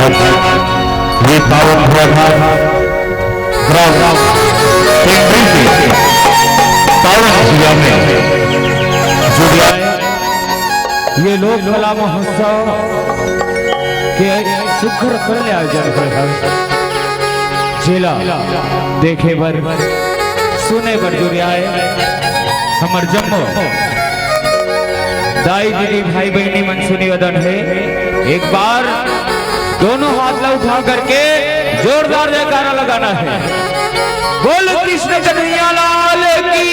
आज ये पावन व्यवहार ग्राम टेंडरी के पावन जिला में जुड़ा ये लोक कला महोत्सव के सुखर करने आयोजन है जिला देखे बर सुने बर जुड़िया हमर जम्मू दाई दीदी भाई बहनी मन से निवेदन है एक बार दोनों हाथ ला उठा करके जोरदार जयकारा लगाना है। बोल कृष्ण कन्हैया लाल की।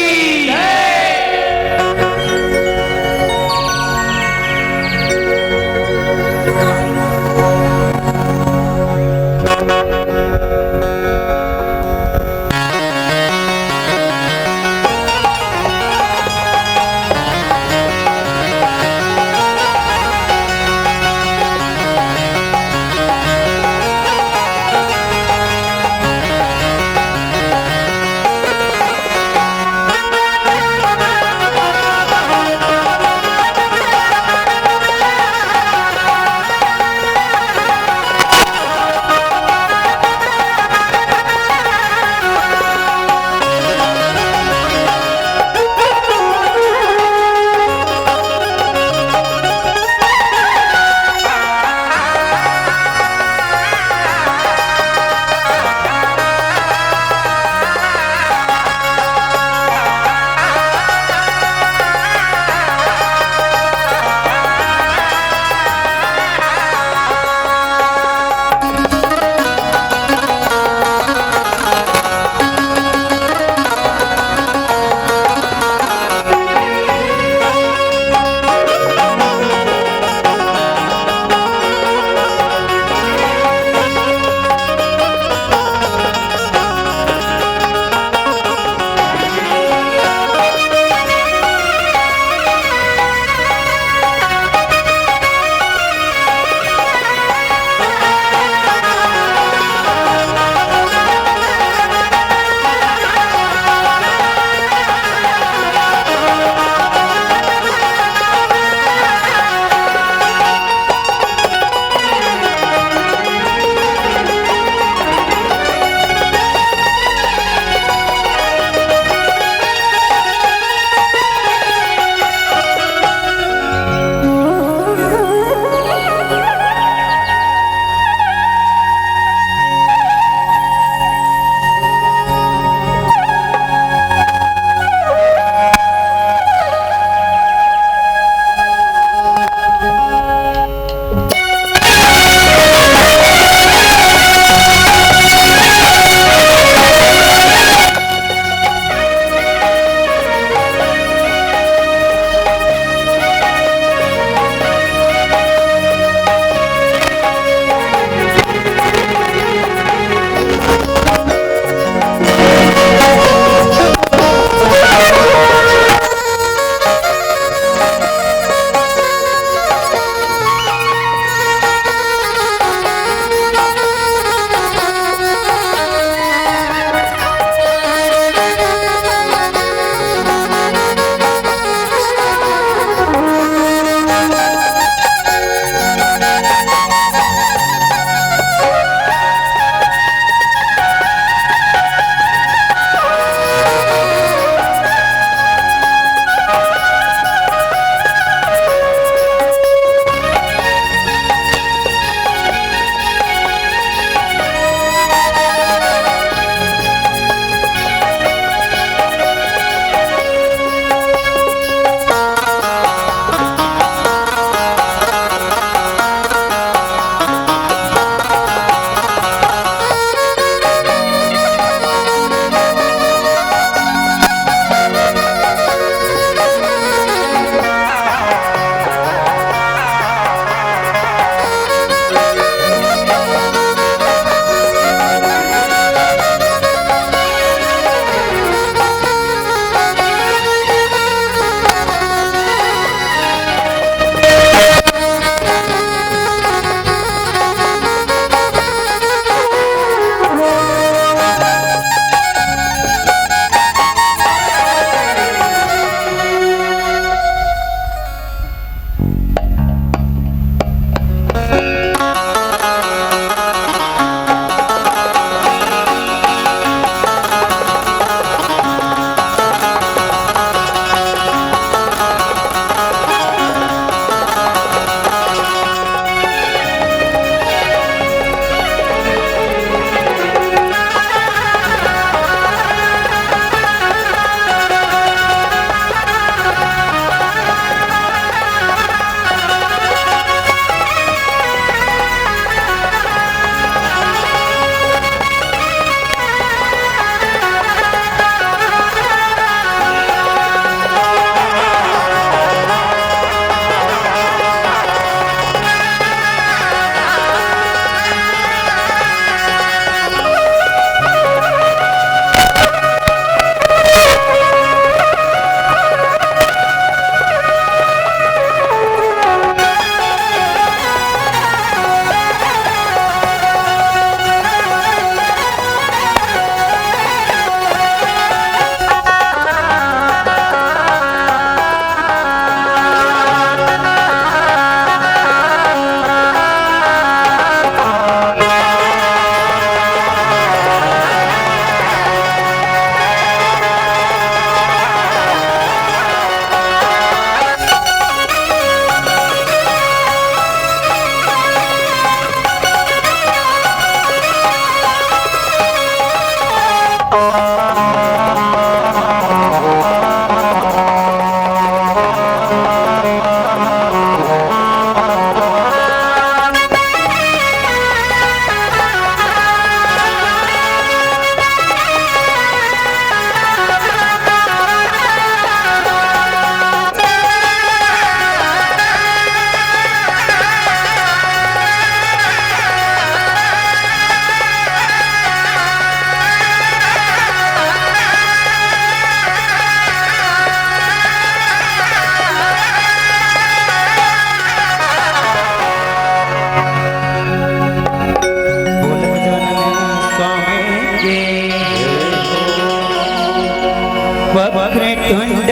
तुंड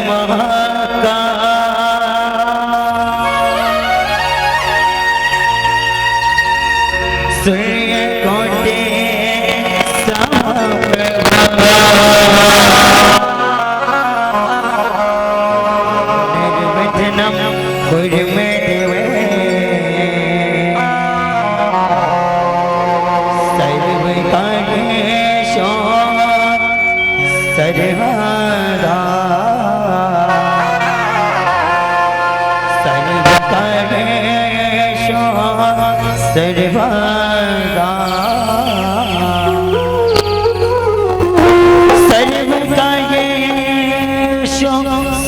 महाकाल सूर्य कोटि समप्रभा निर्विघ्नं कुरु मे देव सर्वकार्येषु सर्वदा सर्वकार्येषु सर्वदा सर्वकार्येषु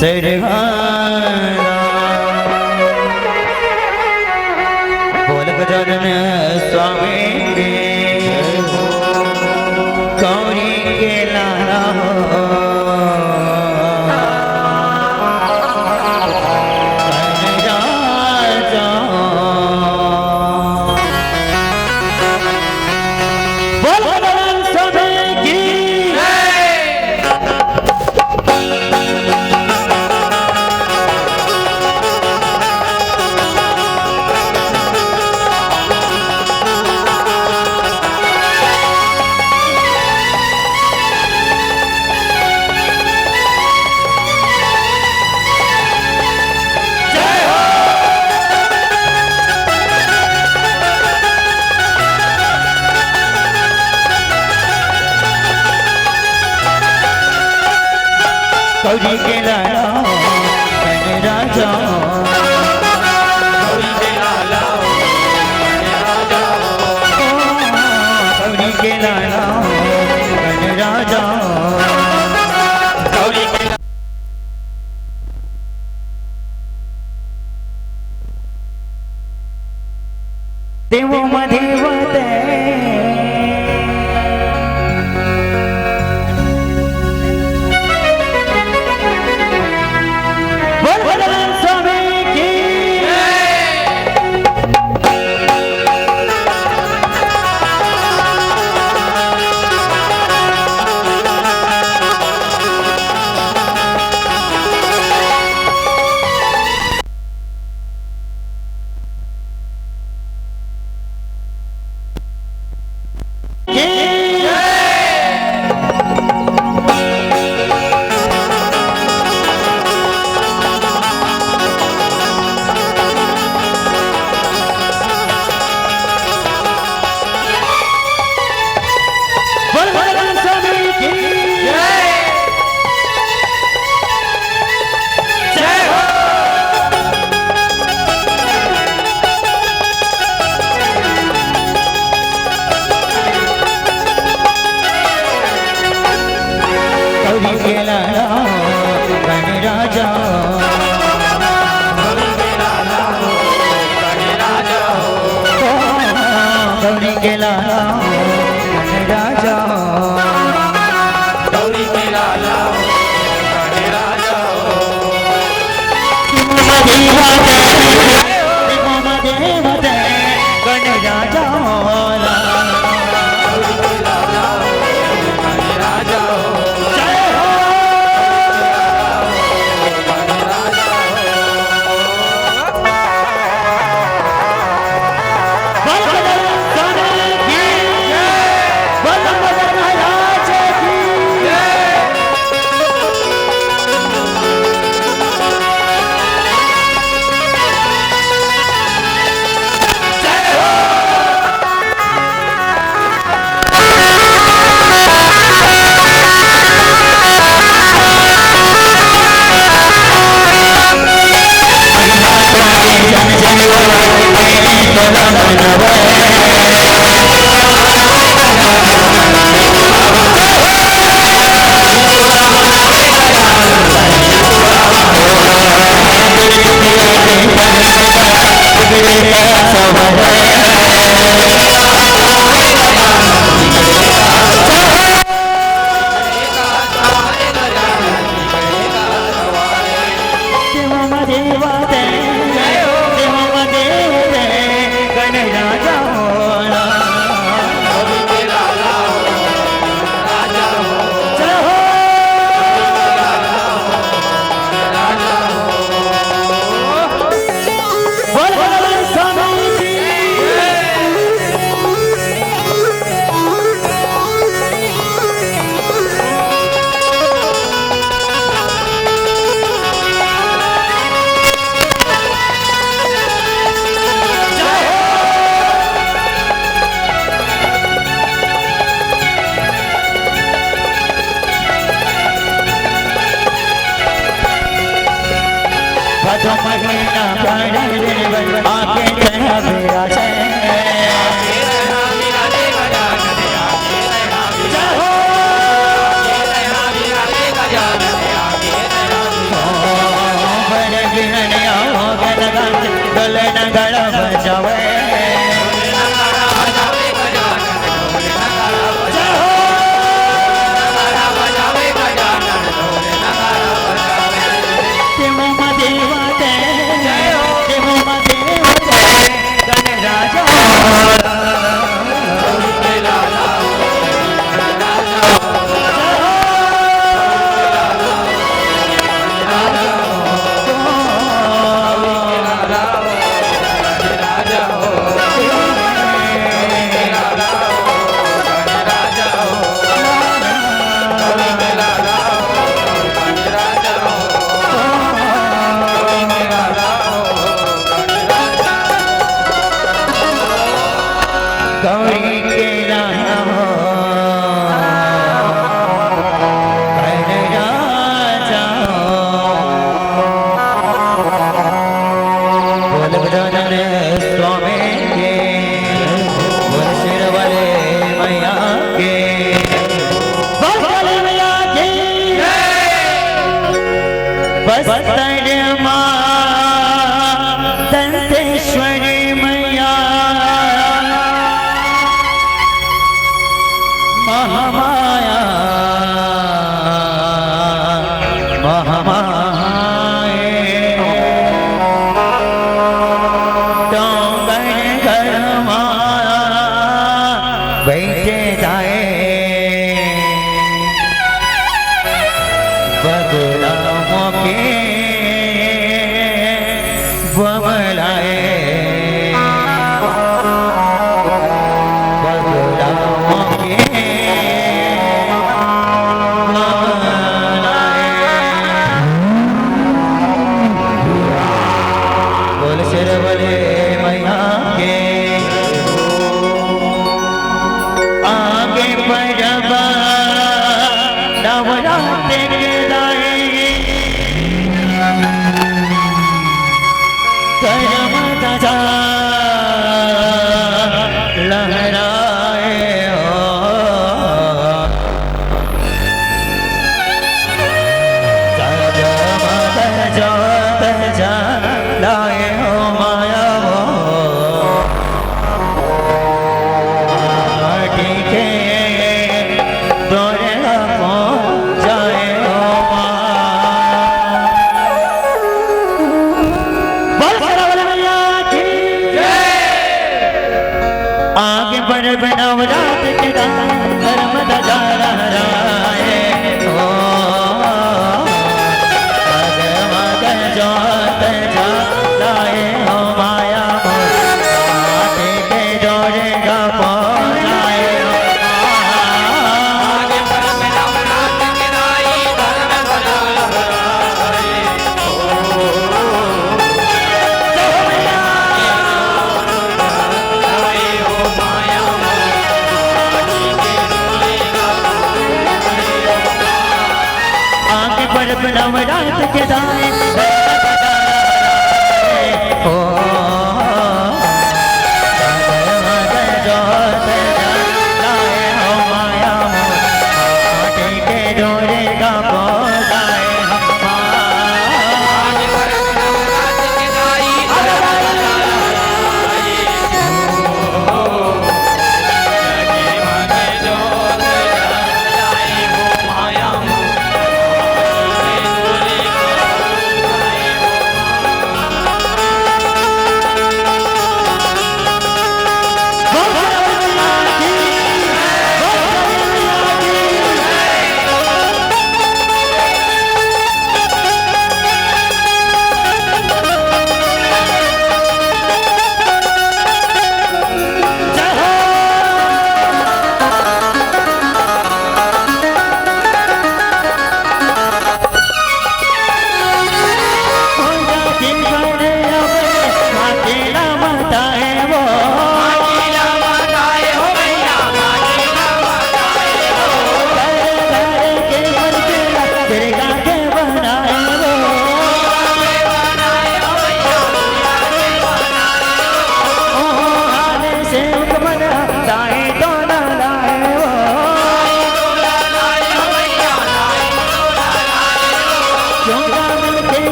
सर्वदा बोल गजानन स्वामी गौरी के लाला हो राजा बोल गजानन स्वामी की गौरी के लाला धन राजा गौरी के लाला गौरी के लाला धन राजा गौरी के देव मधेवते गौरी के लाला राजा गौरी के लाला राजा गण राजा अपना प्यारा दिलबर आके तेरा बेड़ा से बड़े बिहनिया हो गए लगा गले न गला बजावे नवरात के दाए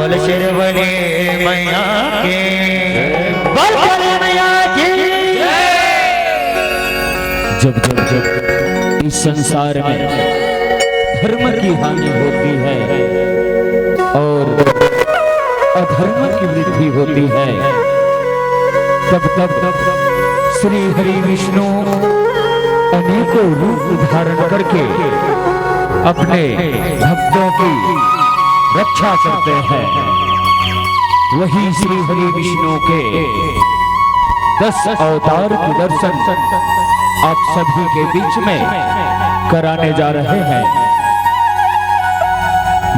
बोल शिरवली मैया के बोल भोले मैया की जब जब जब इस संसार में धर्म की हानि होती है और अधर्म की वृद्धि होती है, तब तब श्री हरि विष्णु अनेकों रूप धारण करके अपने भक्तों की रक्षा करते हैं। वही श्री हरि विष्णु के 10 अवतार के दर्शन आप सभी के बीच में कराने जा रहे हैं।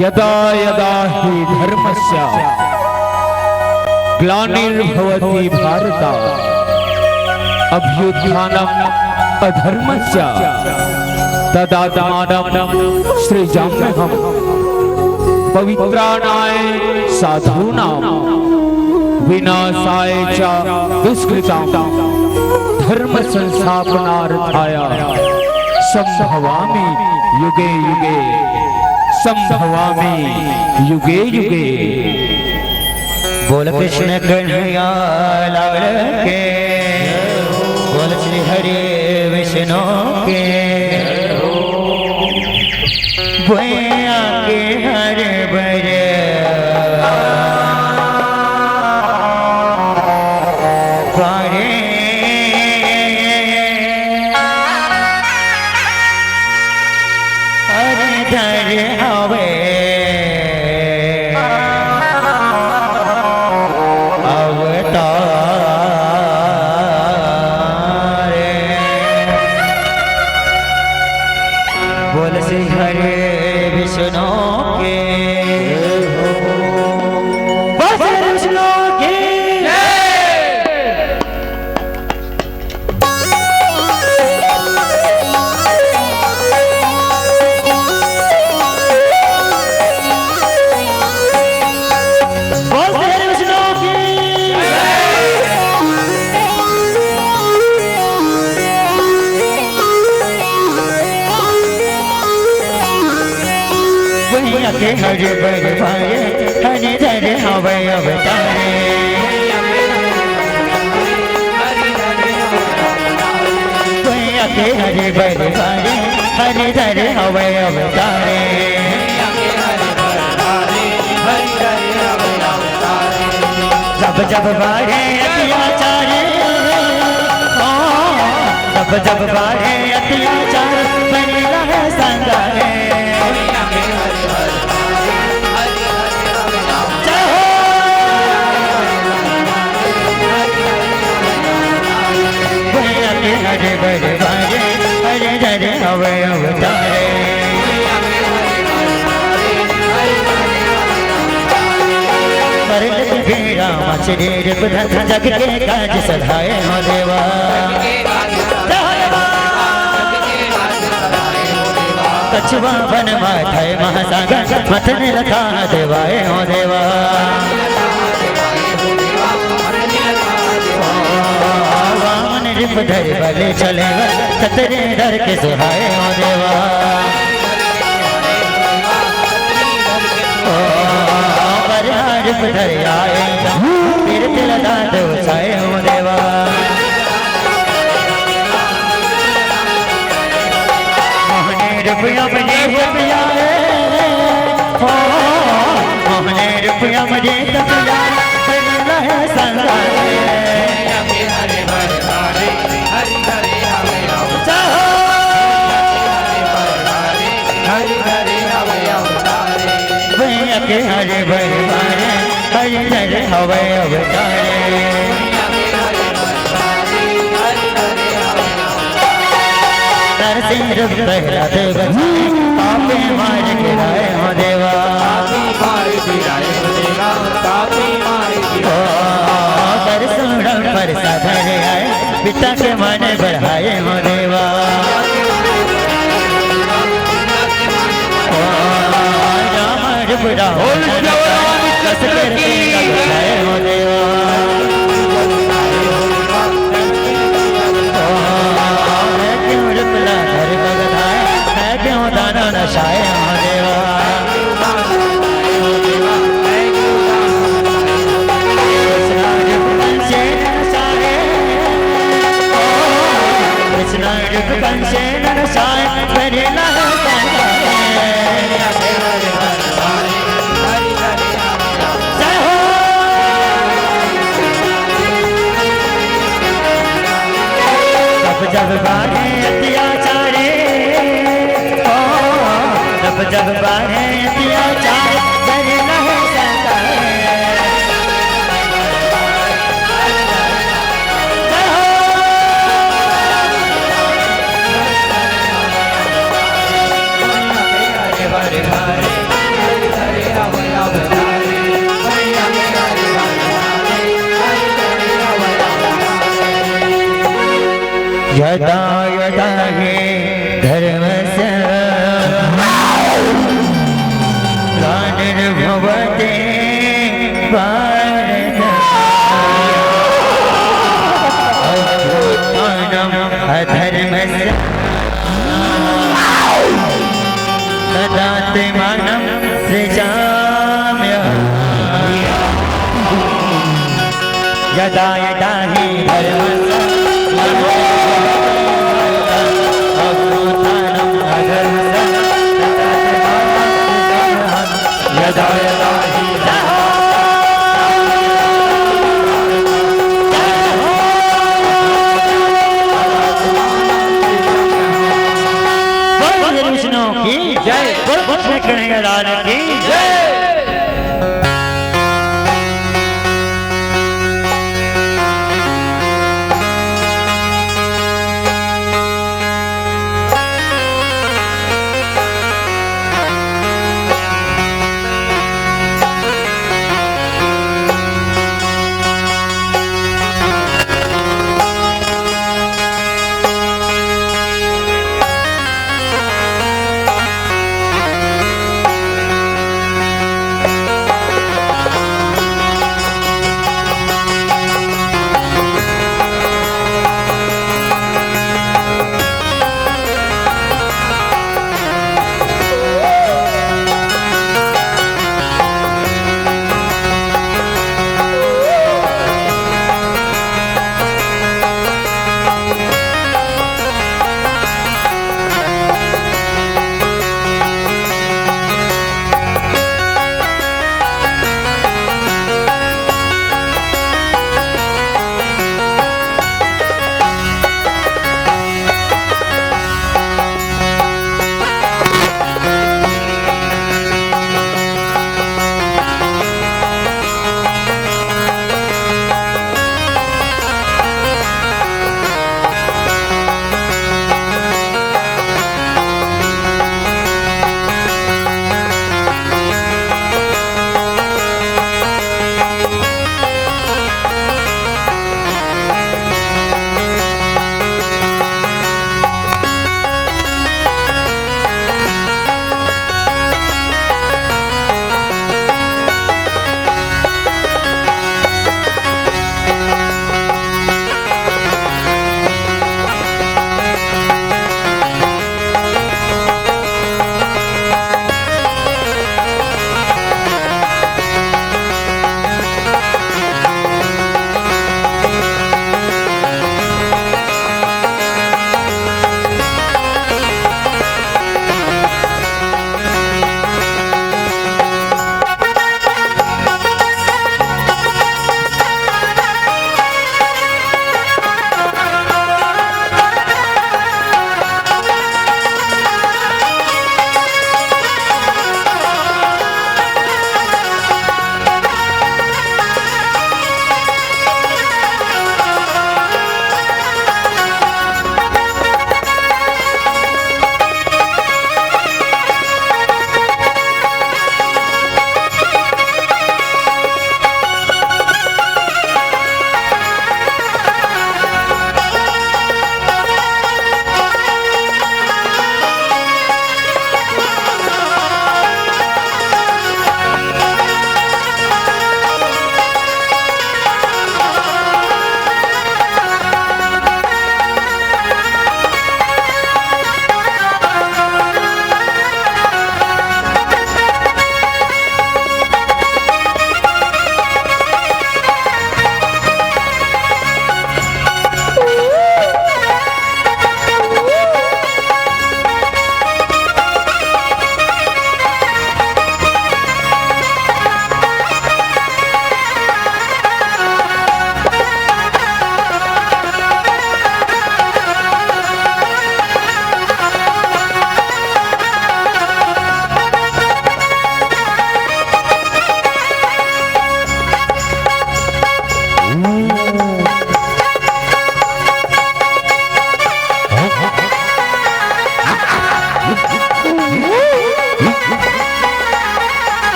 यदा यदा हि धर्मस्य ग्लानिर्भवति भारत अभ्युत्थानम् अधर्मस्य तदात्मानं सृजाम्यहम् पवित्राणाय साधूनां विनाशाय च दुष्कृतां धर्म संस्थापनार्थाय संभवामि युगे युगे संभवामि युगे युगे। बोल कृष्ण कन्हैया लाल के बोल श्री हरि विष्णु के भैया के हर बर बोल श्री हरे विष्णु के बोल श्री विष्णु के बोल श्री विष्णु की भैया के हर बर भारे हरि धरे हवे अवतारे भैया के हर बर भारे हरि धरे हवे अवतारे जब जब बाढ़े अत्याचार जब जब बाढ़े अत्याचार बनेला है संगारे हरे बर भारे हरे धरे हवे अवतारे परलत भेड़ा मछली धन जग के काज सधाए हो देवा कछुआ बन माथे महासागर मथने लखा देवाए हो देवा रिप धर भले चले खतरे डर के सुहाए हो देवा रिप धर आए फिर तिल दांत उछाए हो देवा मोहने रुपया मुझे पिया मोहने रुपया मुझे पिया है संसार के हरे बर भारे हरि धरे हवे अवतारे नरसिंह रूप पहला देव पापे मार गिराए हो देवा परसुराम पर साधरे आए पिता के मन बढ़ाए हो देवा हो देवा क्यों रुपला घर बगधाए है क्यों दाना नशाए हो देवा निर्भवते अधर्मस्य तदात्मानं सृजाम्यहम् यदा यदा हि धर्मस्य अभूतानं अधर्मस्य यदा यदा हि विष्णु की जय, कृष्ण कन्हैया की जय।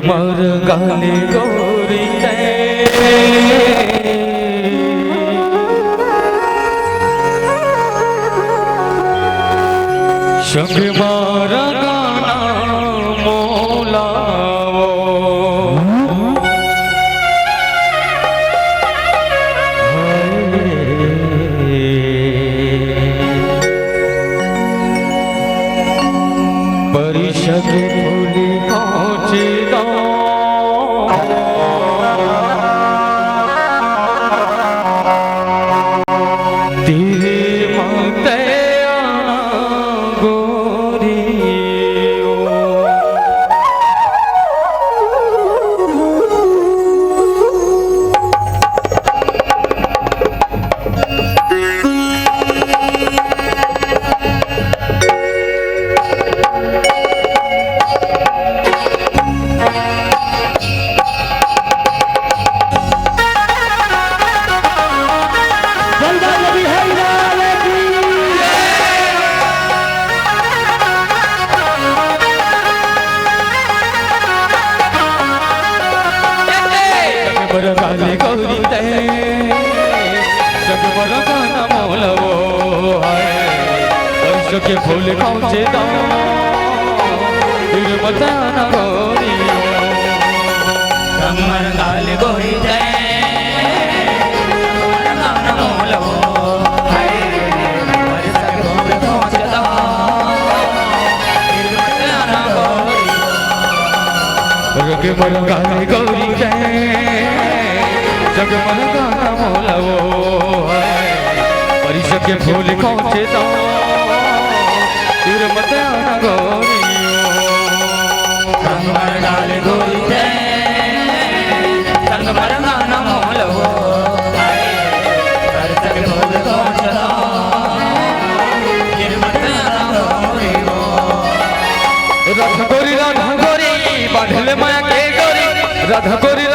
मर गाले गोरी संग मारा गाना मोलावो परिषद फूली पहुँचे दो तेरे माते आना गोरी गाली गौरी ते जगबर गाना मोलवो वर्ष के फूल पहुँचे दो फिर बताना गोरी कमर गाल गोरी ते गाना मोलवो वर्ष के फूल पहुँचे दो फिर बताना गोरी जगबर गाली गौरी ते जगमग गाना मोलवो परिष के फूल पहुँचे दो फिर मत आना गोरियो कमर गाल गोरी ते जगमग गाना मोलवो वर्ष के फूल पहुँचे दो फिर बताना गोरी राधा गोरी बांधले माया के गोरी राधा गोरी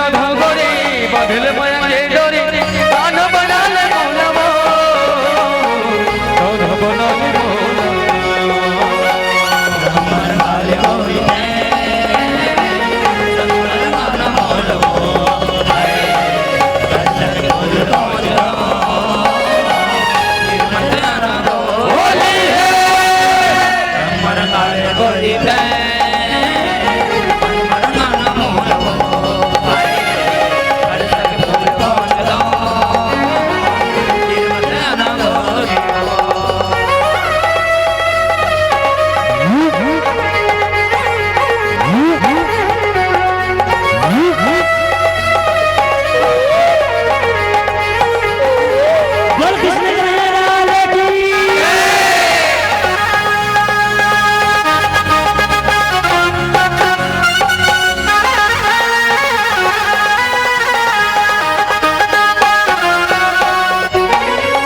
बांधले माया के डोरी कान बना ले मोलवो कान बना ले कमर गाल गोरी ते जगमग गाना मोलवो वर्ष के फूल पहुँचे दो फिर बताना गोरी कमर गाल गोरी ते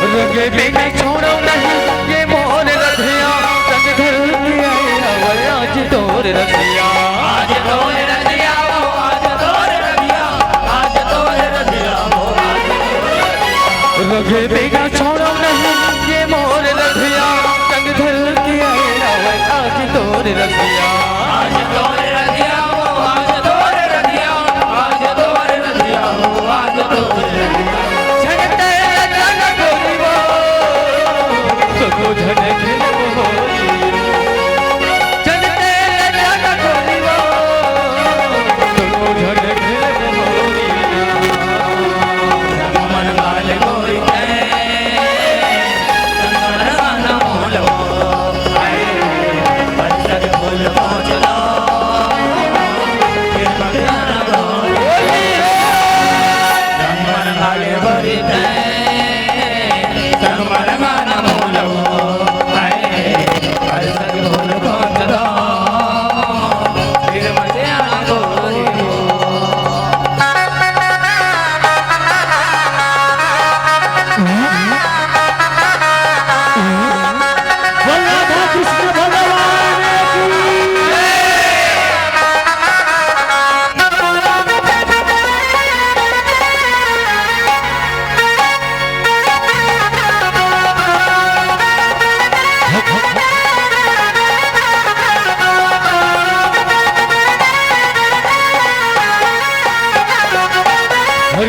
छोड़ो नहीं ये मोर रथिया संग घर आज तोर रथिया आज तोर रथिया वो आज तोर रथिया आज तोर रथिया वो आज रघे बेगा छोड़ो नहीं ये मोर रथिया संग घर आज तोर रथिया आज तोर रथिया वो आज तोर रथिया आज तोर रथिया वो आज तोर रथिया झनते जन गोरी वो तो झनके होरी झनते जन गोरी वो तो झनके होरी कमर गाल गोरी ते जगमग गाना मोलवो वर्ष के फूल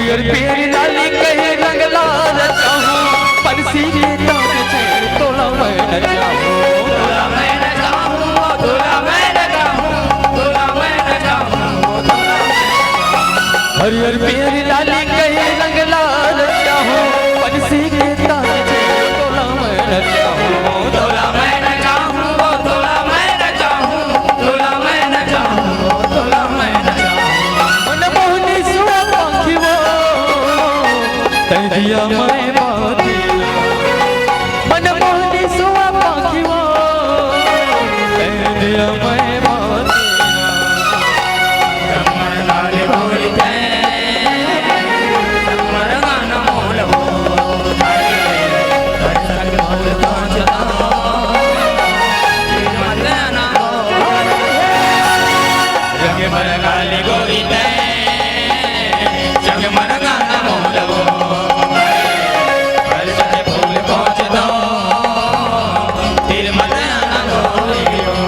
हरियर पीर लाली कहे रंग लाल चाहूं पंछी के तान छेड़ तोला मैं न चाहूं तोला मैं न चाहूं तोला मैं न चाहूं तोला मैं न चाहूं तोला हरियर पीर लाली कहे रंग लाल चाहूं पंछी के तान छेड़ तोला मैं न चाहूं तोला मैं न चाहूं तोला मैं न चाहूं तोला मैं न चाहूं तोला मैं न चाहूं मन मोहनी सुआ पाखी वो तन दिया मैं बाती मन मोहनी सुआ पाखी वो तन दिया मैं बाती कमर लाल भोरी ते कमर गान मोल हो कर संग मोल पहुंचता मत ना हो रंग मर गाली गोरी ते जग मर गान मोल हो कर संग फूल पहुंचता तीर मत ना गोरी हो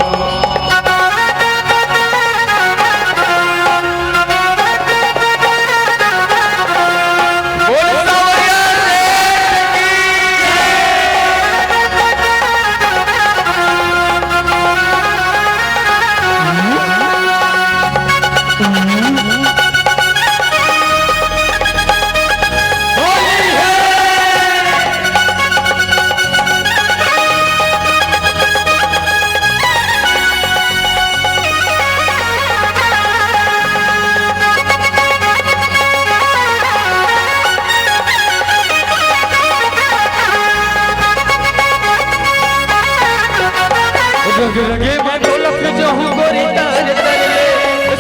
रंग रंगे मैं ढोलक जाऊं गोरी तार तरले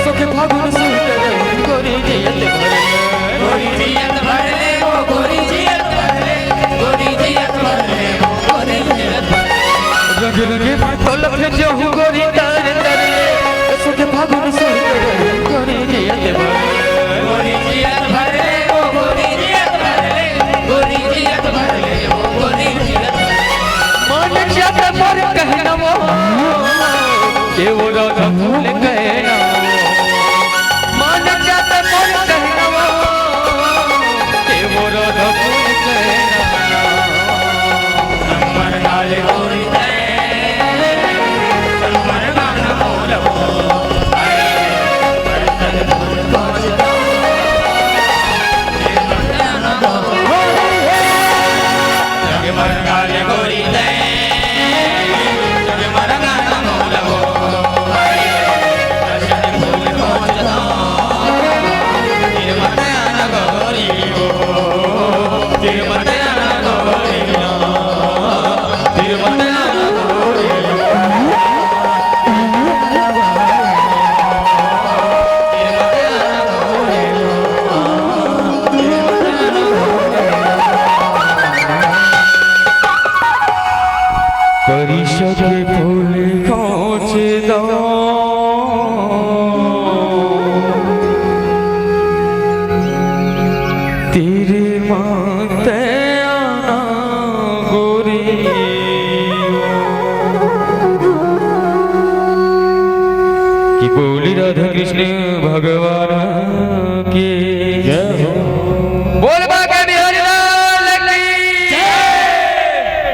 सुख फागुन सुंदर गोरी जियत भरले गोरी जियत भरले वो गोरी जियत भरले गोरी जियत भरले वो गोरी जियत भरले रंग रंगे मैं ढोलक जाऊं गोरी तार तरले सुख फागुन सुंदर गोरी जियत भरले गोरी जियत भरले वो गोरी जियत भरले गोरी जियत भरले वो गोरी जियत मन जब पर कहना वो के वो राधा फूल कहना मन जब पर कहना वो के वो राधा फूल कहना कमर लाल गोरी ते कमर गान मोल हो कर संग फूल पहुंचता तीर मत ना हो जग मर गाल गोरी ते जग मर गान मोल हो कर संग फूल पहुंचता तीर मत ना गोरी हो तीर मत ना गोरी हो तीर मत ना गोरी हो परिषद फूल खोच दो तेरे माते आना गोरी कि बोली राधा कृष्ण भगवान की जय हो बोल बाके बिहारी लाल की जय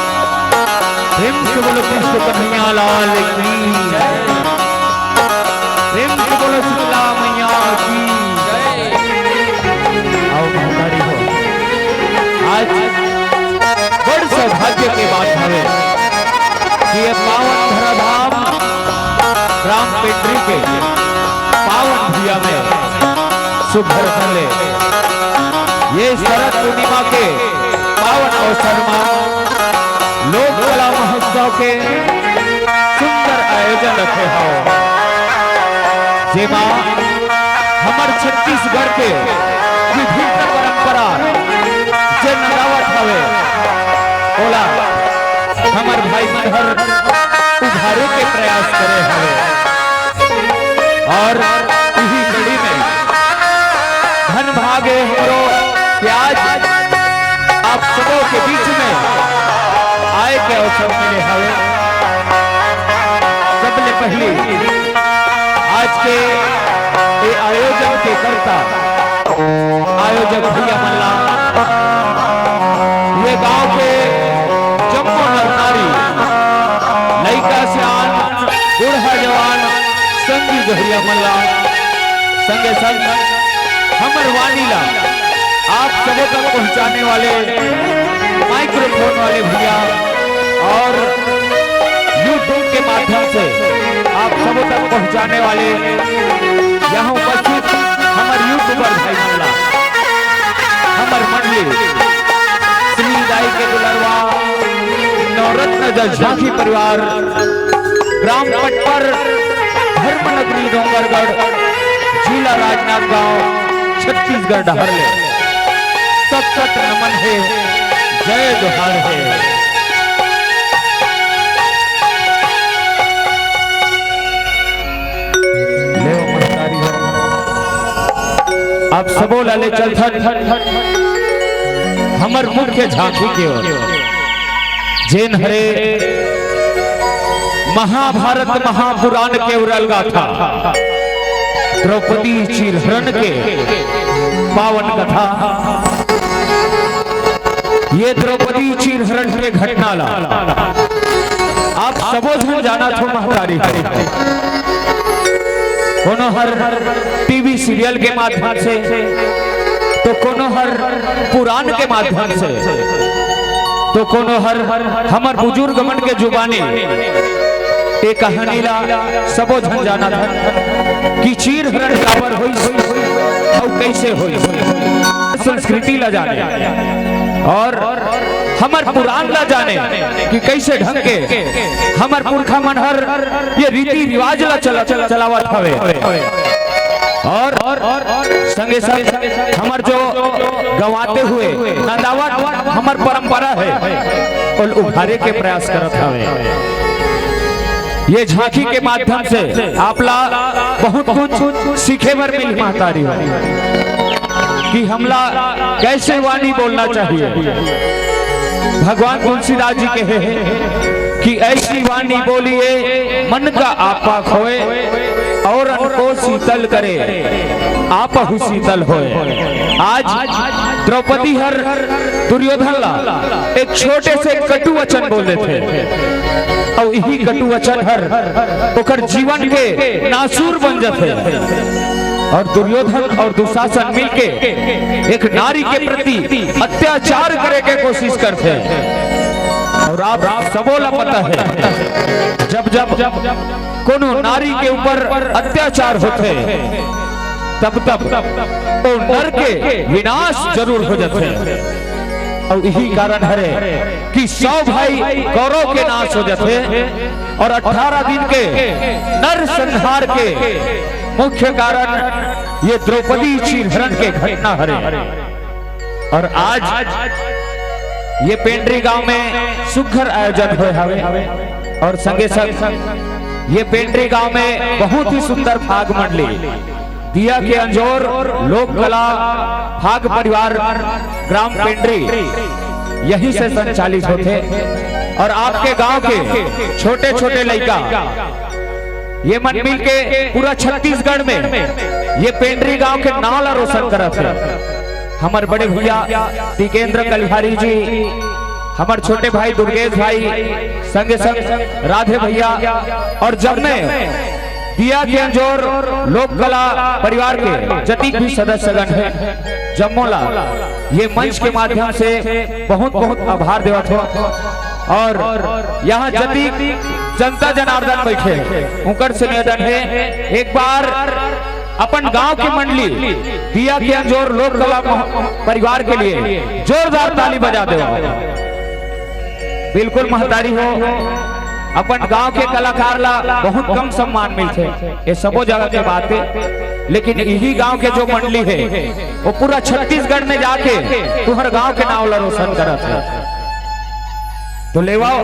प्रेम से बोलो कृष्ण कन्हैया लाल की जय प्रेम से बोलो शीतला मैया की जय आओ महतारी हो आज बड़ सौभाग्य के बात है कि ये पावन धराधाम राम पेट्री के पावन भूया में सुभर फले ये शरद पूर्णिमा के पावन अवसर में लोक कला महोत्सव के सुंदर आयोजन रखे हो जेमा हमार छत्तीसगढ़ के विभिन्न परंपरा जे नगावत हवे ओला हमार भाई मनहर उभारे के प्रयास करे हवे और यही कड़ी में धन भागे हमरो प्याज आप सबों के बीच में गाय के अवसर मिले हवे। सबले पहले आज के ये आयोजन के करता आयोजक भैया मल्ला, ये गांव के जम्मू नरनारी लड़का सियान बूढ़ा जवान संगी भैया मल्ला संगे संग हमर वानीला आप सबों तक पहुंचाने वाले माइक्रोफोन वाले भैया और यूट्यूब के माध्यम से आप सबों तक पहुंचाने वाले यहाँ उपस्थित हमारे यूट्यूबर भाई मल्ला, हमार मंडली सुनील दाई के दुलरवा नवरत्न झांकी परिवार ग्राम पटपर धर्मनगरी डोंगरगढ़ जिला राजनांदगांव छत्तीसगढ़ डहरले सत नमन है, जय जोहार है। आप सबो लाले चल हमर मुख्य झांकी के ओर जेन हरे महाभारत महापुराण के उड़ल गाथा द्रौपदी चीरहरण के पावन कथा। ये द्रौपदी चीरहरण के घटना ला आप सबो जन जाना थो महतारी कोनो हर टीवी सीरियल के माध्यम से तो कोनो हर पुराण के माध्यम से तो कोनो हर हमर बुजुर्ग मन के जुबानी एक कहानी ला सबो जन जाना था कि चीर हरण काबर होई और कैसे होई, संस्कृति ला जाने और हमर पुराण ला जाने कि कैसे ढंग के हमर पुरखा मन हर ये रीति रिवाज ला चलावत हवे और संगे संग हमर जो गवाते हुए नंदावत हमर परंपरा है और उभारे के प्रयास करत हवे। ये झांकी के माध्यम से आपला बहुत कुछ सीखे बर मिल महतारी हो कि हमला कैसे वाणी बोलना चाहिए। भगवान तुलसीदास जी के है कि ऐसी वाणी बोलिए मन का आपा खोए और उनको शीतल करे आपहु शीतल होए। आज द्रौपदी हर दुर्योधन ला एक छोटे से कटु वचन बोले थे और यही कटु वचन हर ओकर जीवन के नासूर बन जाते और दुर्योधन और दुशासन मिलके एक नारी के प्रति अत्याचार करे के कोशिश करते और आप सबो ला पता है जब जब कोनो नारी के ऊपर अत्याचार होते तब तो नर के विनाश जरूर हो जाते और यही कारण है कि 100 भाई कौरव के नाश हो जाते और 18 दिन के नर संहार के मुख्य कारण ये द्रौपदी चीरहरण के घटना है। और आज ये पेंड्री गांव में सुघर आयोजन हुए हवे और संगे संग ये पेंड्री गांव में बहुत ही सुंदर फाग मंडली दिया के अंजोर लोक कला फाग परिवार ग्राम पेंड्री यहीं से संचालित होते और आपके गांव के छोटे छोटे लड़का ये मन मिल के पूरा छत्तीसगढ़ में ये पेंड्री गांव के नाम ला रोशन करत है। हमारे बड़े भैया टिकेंद्र कलिहारी जी, हमारे छोटे भाई दुर्गेश भाई, संगे संग राधे भैया और जब में दिया के अंजोर लोक कला परिवार के जतिक भी सदस्यगण है जम्मोला ये मंच के माध्यम से बहुत बहुत आभार देवत हो। और यहाँ जतिक जनता जनार्दन बैठे उनकर से निवेदन है एक बार अपन गांव की मंडली दिया के अंजोर लोक कला परिवार के लिए जोरदार ताली बजा दो। बिल्कुल महतारी हो अपन गांव के कलाकार ला बहुत कम सम्मान मिलते ये सबो जगह के बात है, लेकिन यही गांव के जो मंडली है वो पूरा छत्तीसगढ़ में जाके तुम्हारे गांव के नाम ला रोशन करत है। तो लेवाओ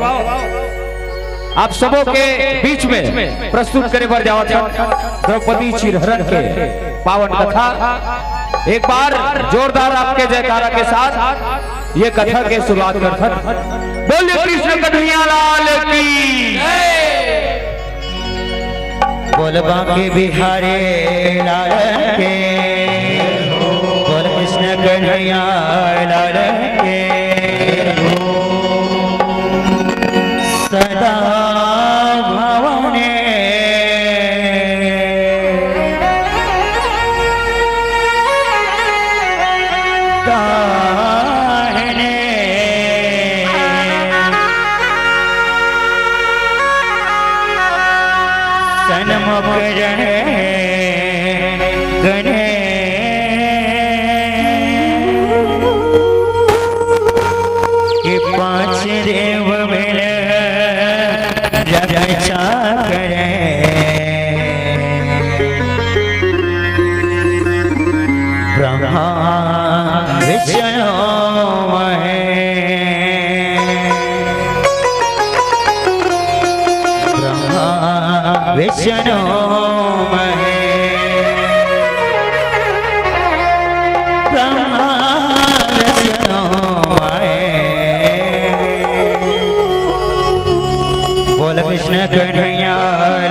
आप सबों के बीच में प्रस्तुत करे बर जावत द्रौपदी चीरहरण के पावन कथा। एक बार जोरदार आपके जयकारा के साथ ये कथा के शुरुआत करत बोले कृष्ण कन्हैया लाल की। बोल बांके बिहारी लाल के, बोल कृष्ण कन्हैया लाल के, सदा भवने दाहिने सन्मुख रहे गणे के पांच देव मिल रक्षा करे। ब्रह्मा विष्णु विष्णु ब्रह्मा विष्णु बोल कृष्ण कन्हैया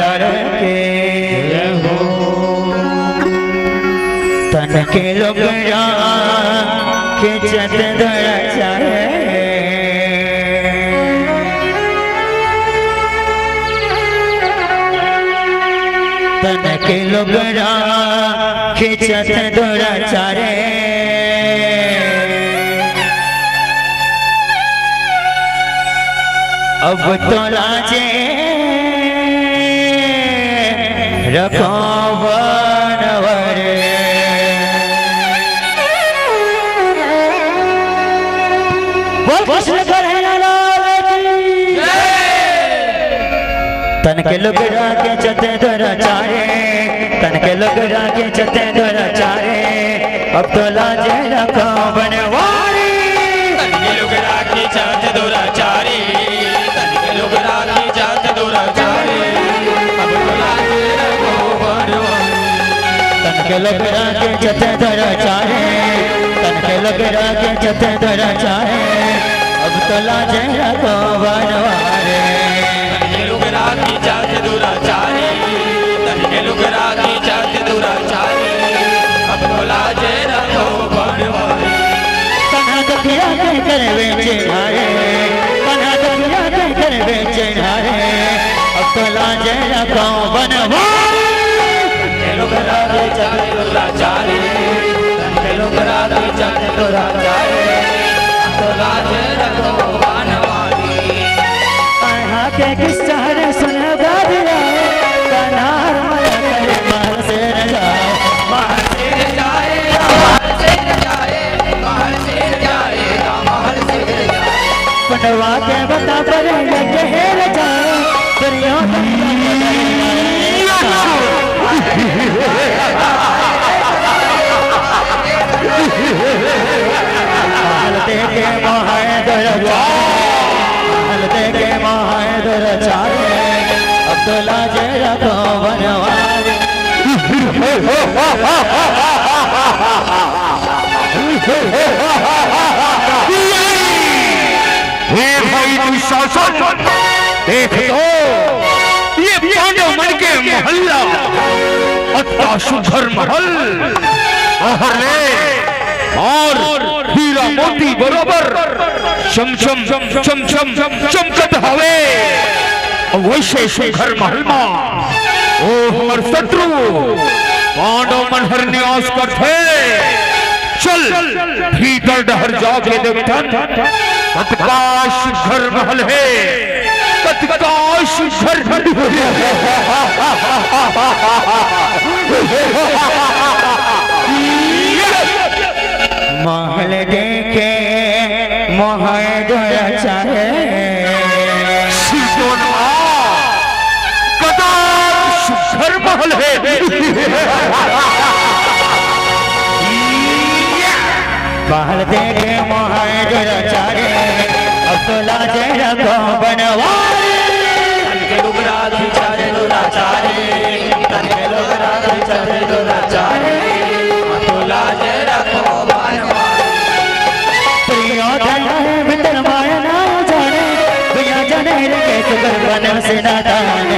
लाल के। तन के लोग खिंचत धरा चाहे, तन के लोग खिंचत धरा चारे। अब तो लाजे रखो बनवर, बोल कृष्ण कन्हैया लाल की। तन के लोग राखे चते धरा चारे, तन के लोग राखे चते धरा चारे। अब तो लाजे रखो बनवारी, तन के लोग राखी चाहते दुराचारी, तन के लोग राखी चाहते दुराचारी। अब तो लाजे रखो बनवारी, तन के लोग राखे चते धरा चारे, तन के लोग राखे चते धरा चारे। अब तो लाजे रखो बनवारे, तन के लोग राखी चाहते दुराचारी, तन के लोग राखी चाहते दुराचारी। अब तो लाजे रखो बनवारी, कन्हा कथिया कह कर बेचे हारे, कन्हा कथिया कह कर बेचे हारे। अब तो लाजे रखो बनवारी, तन के लोग राखी चाहते दुराचारी, तन के लोग राखी चाहते दुराचारी। अब तो लाजे रखो बनवारी, कन्हा के किस्सा रे सुन गादिया, कन्हा माया करे महल से न जाओ, महल से जाए महल से जाए, महल से जाए महल से जाए। पंडवा के बता पर गहर जाओ, दुर्योधन महल देखे मोहाय चारे। अब तो लाजे रखो बनवारी, हे भाई दुशासन, देख लो ये पांडव मन के मोहल्ला अत्ता सुधर महल और हीरा मोती बरोबर चमचम चमचम चमकत हवे। वैसे सुघर महल में ओ हमर शत्रु पांडव मन हर निवास करते। चल भीतर डहर जाके देखतन, कतकाश घर महल है, कतकाश घर महल देखे मोहाय चाहे। कतकाश घर महल है। महल देखे मोहाय चाहे। अब तो लाजे रखो बनवारी, तन के लोग राखी चाहते दुराचारी, तन के लोग राखी चाहते दुराचारी। अब तो लाजे रखो बनवारी, प्रियोधन मित्र माया ना जाने, सुगर बना से नादान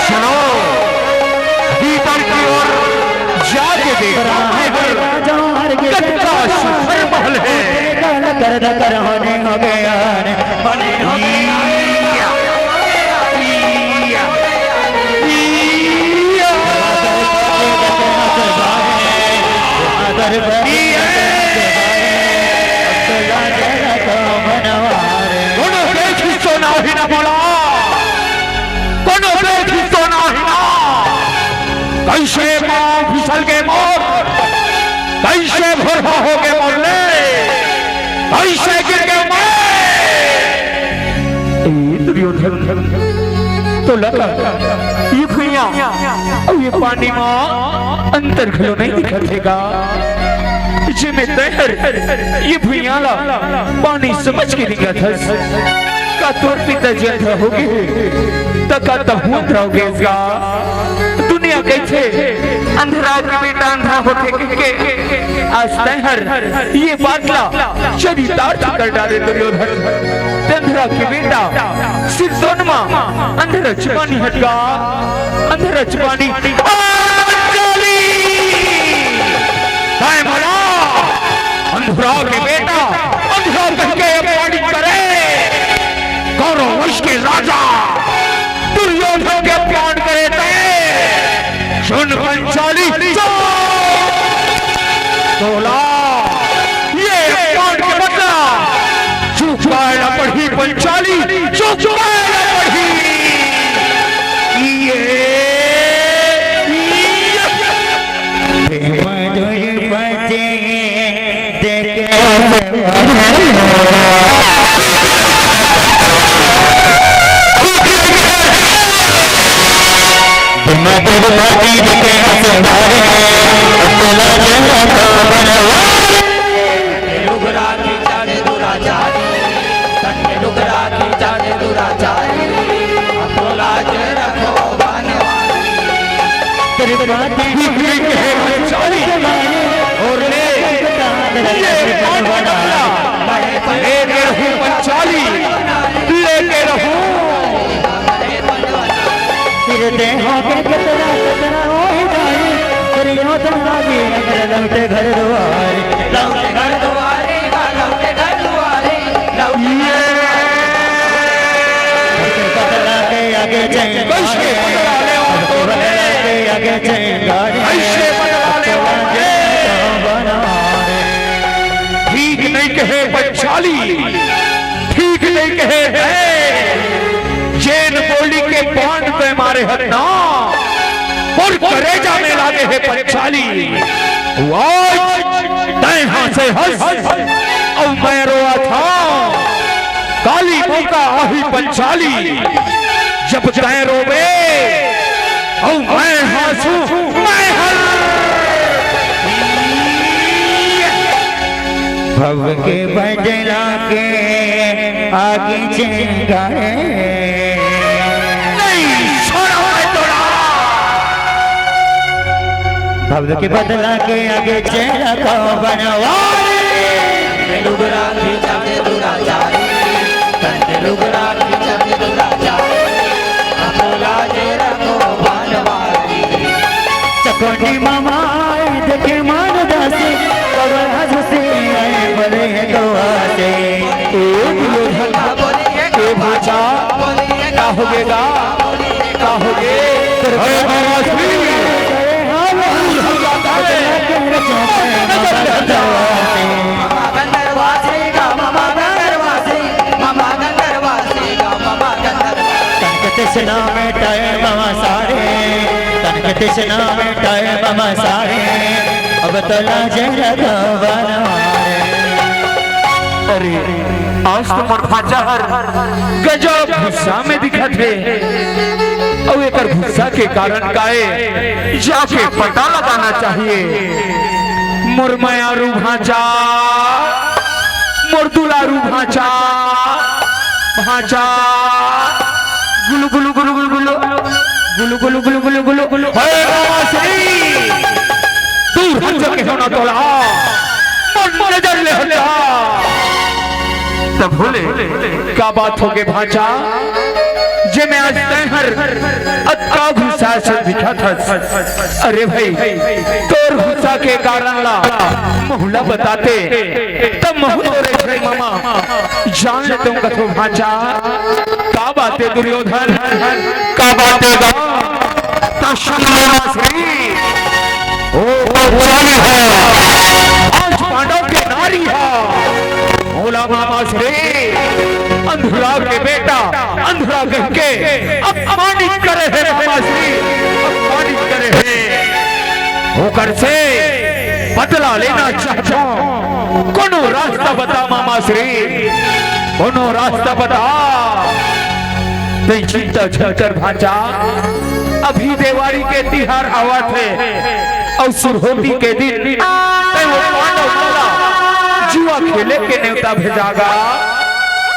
सुनो भीतर की ओर जाके देख रहा है कत्का शिखर महल है कर होने हो गया बने हो कैसे माँ फिसल के मोर कैसे भोरहा हो के मोरले कैसे गिर के दुर्योधन तो लगा ये भैया और ये पानी माँ अंतर खलो नहीं दिखेगा जे में तैर ये भैया ला पानी समझ के दिखा था का तोर पिता जी रहोगे तका तहुन रहोगे इसका दुनिया कैसे अंधेरा के बेटा अंधा होके के आज तैहर ये बातला चरितार्थ कर डाले दुर्योधन अंधेरा के बेटा सिर सोनमा अंधेरा चपानी हटगा अंधेरा चपानी अंधेरा के बेटा अंधेरा करके अपमानित करे कौरव वंश के राजा दुर्योधन के अपमान करे सुन पंचाली तोला ये अपमान के बदला चुकाना पड़ी पंचाली चुकाना पड़ी मधुर बचे देखे और लेके रहूं पंचाली लेके रहूं फिर देहों के कितना कितना हो ही जाए फिर यूं तो लागे अगर लौटे घर दुआरे लौटे घर दुआरे लौटे घर दुआरे बदला के आगे कैसे बदला ले आगे कैसे बदला ले ठीक नहीं कहे पंचाली ठीक नहीं कहे जैन बोली के बांध पे मारे हन्ना और करेजा में लागे है पंचाली तैहा से हंस और मैं रोआ था काली मौका आही पंचाली जब तय रोवे और मैं हंसू मैं भव के बदला के आगे चेंगाए भव के बदला के आगे चेहरा को बनवाए लुगरा खींचा के दुराचारी तंते लुगरा खींचा के दुराचारी अकोला जे रखो बनवारी चकोटी मामा देखे मान दासी कबर हंसे आए बड़े तो आते के भाषा का होगेगा का होगे अरे महाराज कृष्णा में टाइम मामा सारे तन कृष्णा में टाइम मामा सारे अब तो लाजे अरे आज तो मरफा जहर गजब भूसा में दिखा थे और एक भूसा के कारण काए जाके पता लगाना चाहिए मुरमयारू भांचा मुर्दुलारू भांचा भांचा गुलु गुलु गुलु गुलु गुलु गुलु गुलु गुलु गुलु गुलु गुलु दूर हट के होना तोला मन नजर ले हटा तब बोले क्या बात हो गए भाचा जे मैं आज तैहर अक्का गुस्सा से दिखा था। अरे भाई तोर गुस्सा के कारण ला मोहला बताते तब मोहरे भाई मामा जान ले तुम कथो भाचा का बातें दुर्योधन का बातें गा ओ चाली है आज पांडव के नारी है भोला मामा श्री अंधुरा के बेटा अंधुरा कह के अपमानित करे है मामा श्री अपमानित करे है होकर से बदला लेना चाहता हूं कोनो रास्ता बता मामा श्री कोनो रास्ता बता चिंता छकर भाचा अभी देवारी के तिहार आवा थे और सुरहोती के दिन वो पांडव जुआ खेले के न्योता भेजागा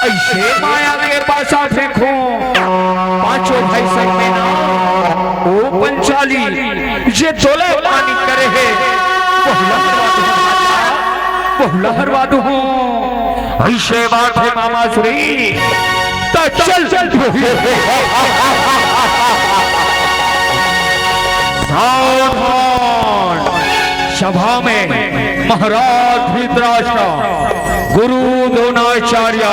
ऐसे माया के पास फेंको पांचों भाई संग में ना ओ पंचाली ये तोले पानी करे है बहुला हरवा दू ऐसे बात है मामा श्री तो चल सावधान सभा में महाराज धृतराष्ट्र गुरु द्रोणाचार्य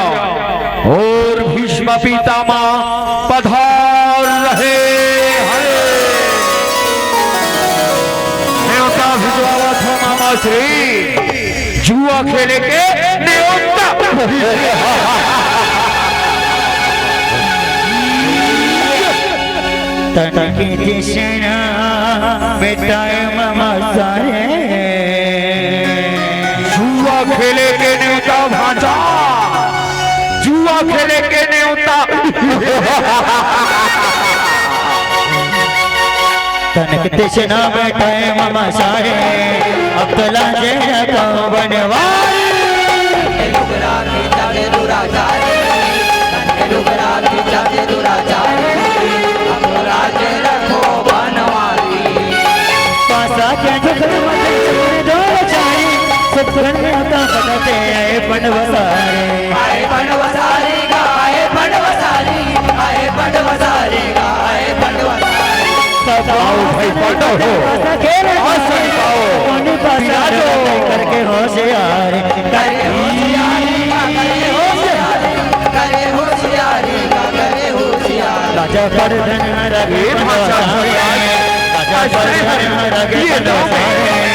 और भीष्म पितामह पधार रहे हैं। न्योता भिजवावा था मामा श्री जुआ खेले के न्योता तनके दिशना मिटाए मामा सारे जुआ खेले के न्योता भांजा जुआ खेले के न्योता तनके दिशना मिटाए मामा सारे अब तो लाजे का बनवारी करके होशियार राजा पर धन रगे राजा पर धन रगे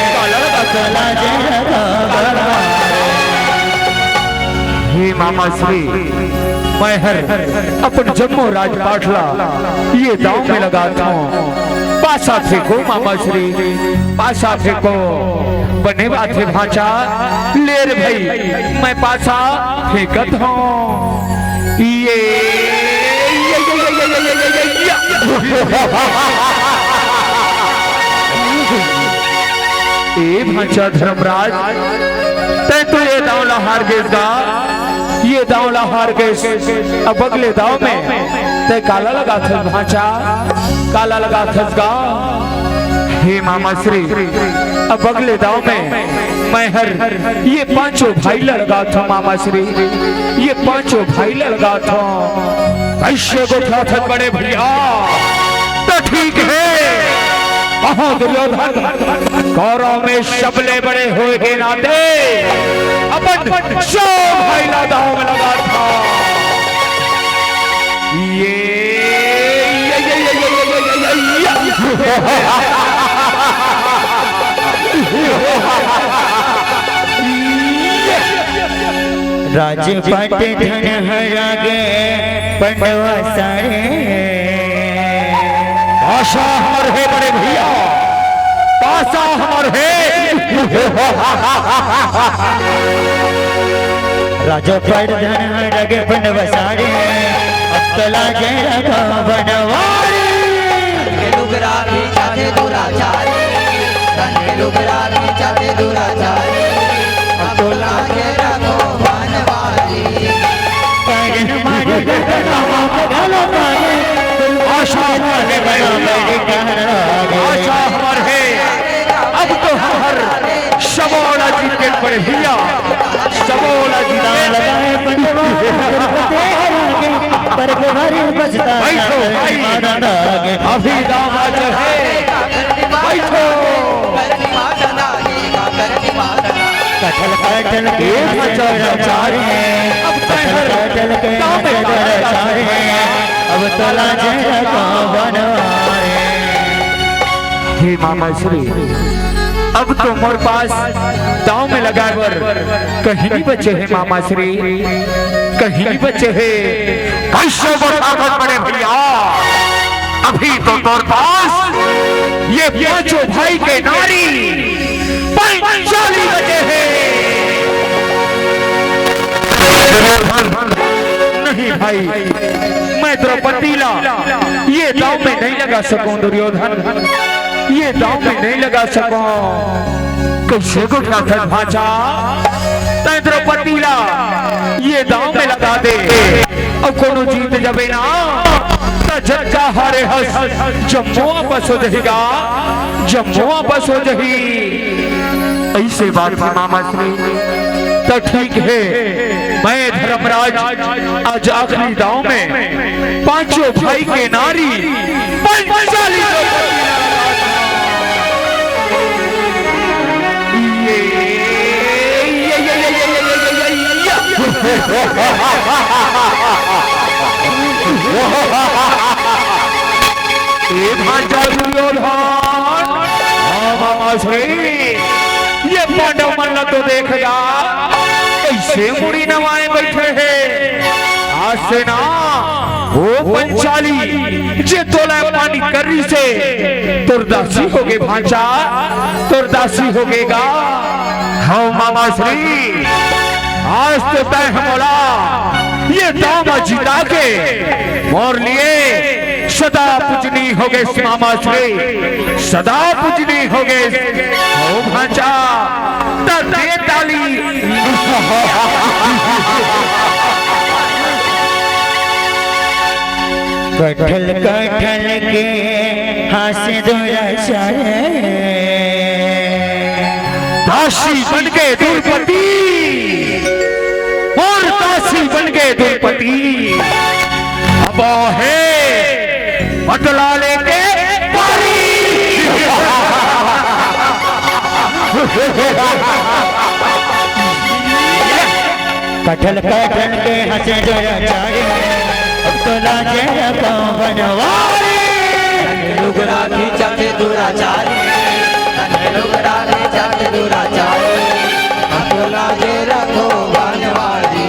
हे मामा श्री मैं हर अपन जम्मू राजपाटला ये दांव में लगा था पासा फेंको मामा श्री पासा फेंको बने बात है भाचा ले रे भाई मैं पासा फेंकत हूँ ये ए भाचा धर्मराज तै तो ये दावला हार गेगा ये दावला हार गए अब अगले दाव में तै काला लगा था भाचा काला लगा थसगा हे मामा श्री अब अगले दाव में मैं हर ये पांचों भाई लगा था मामा श्री ये पांचों भाई लगा था ऐसे गोठा था बड़े भैया तो ठीक है दुर्योधन कौरव में शबले बड़े हुए के नाते अपन सौ भाई दाव में लगा था राजपाट धन हरा गे पंडवा सारे आशा हमर है बड़े भैया पासा हमर है राजपाट धन हरा गे पंडवा सारे अब तला जय रखा बनवारी लुगरा भी चाहे दुराचारी तन लुगरा भी चाहे दुराचारी अब तो लागे रखो बनवारी पैरन मारे गगनमा गलो पाए आशा हमर है आशा हमर है अब तो हर सबोला जीत के बड़े भैया सबोला जीत कर के भारी बजता बैठो भाई। अभी दामाद है बैठो। कटल कटल के चारे कटल के चारे अब तला जरा को बनवारे। हे मामा श्री अब तो मोर पास दांव में लगा बर कहीं नहीं बचे हैं मामा श्री, कहीं नहीं बचे हैं। कैसे बता बड़े भैया, अभी तो तोर पास ये पांचों भाई के नारी 45 बचे हैं। नहीं भाई, मैं द्रौपदी ला ये दांव में नहीं लगा सकूं दुर्योधन, ये दांव में नहीं लगा सकूं। कैसे को क्या था भाचा, तै द्रौपदी ला ये दांव में लगा दे और कोनो जीत जबे ना तो जज्जा हारे हस जम्मू वापस हो जाएगा, जम्मू वापस हो जाही। ऐसे बात है मामा श्री, तो ठीक है मैं धर्मराज आज आखिरी दांव में पांचों भाई के नारी 45 ये पांडव मल्ल तो देखेगा कैसे मुड़ी नवाए बैठे हैं। आज से ना वो 45 जे तोला पानी करी से तुरदासी हो गए भांचा, तुरदासी हो गएगा। हाँ मामा श्री आज तो तय बोला ये दामा जिता के मोर लिए सदा पूजनी हो गए मामा श्री, सदा पूजनी हो गए। हो भांचा दे ताली। कटल कटल के हाथ दूरा चाहे दासी बन गए द्रौपदी और दासी बन गए द्रौपदी। अब है बदला लेके पारी। कटल कटल के हाथ दूरा चाहे अब तो लाजे को बनवारे। लोग राखी जाते दुराचारी, लोग राखी जाते दुराचारी, हमको लाजे रखो बनवारी।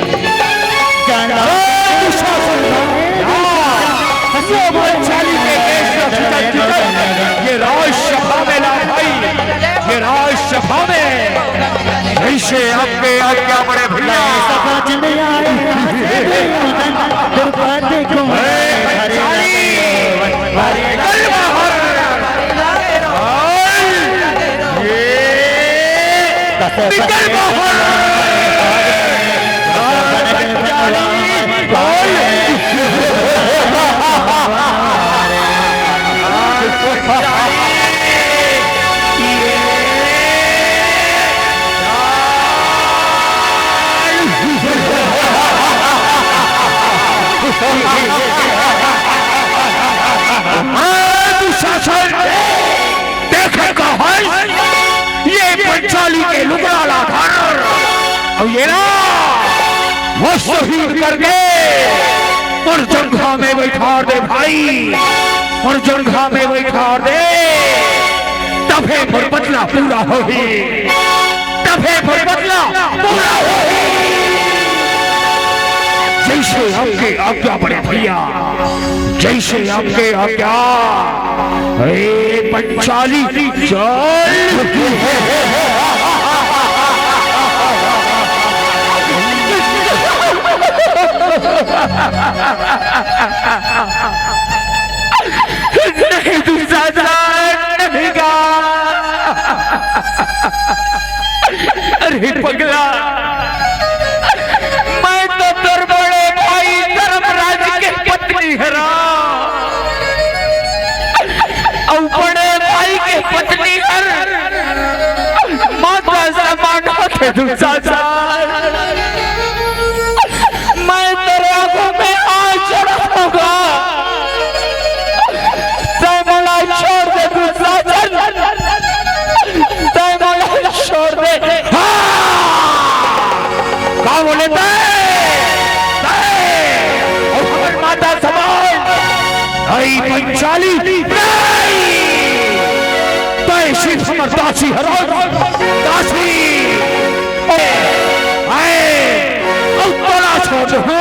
जाना ये राजसभा में ला भाई, ये राजसभा में ऐसे आपके आज्ञा बड़े भैया द्रौपदी को देखे कहा ये पंचाली के लुकड़ा और ये ना वो शहीद करके और जंघा में बैठा दे भाई, और जंघा में बैठा दे तबे पर बदला पूरा होगी, तबे पर बदला पूरा होगी। जैसे आपके आज्ञा बड़े भैया, जैसे आपके आज्ञा। पंचाली चल नहीं दूसरा नहीं गा। अरे पगला मैं तो तेरे बड़े भाई धर्मराज के पत्नी हरा और बड़े भाई के पत्नी हर माता समान होते दूसरा। मैं तेरे आंखों में आँच चढ़ा हाँ बोले और हमारी माता समान नहीं पंचाली तय शिव समर दासी हरो दासी आए उत्तरा छोड़ हो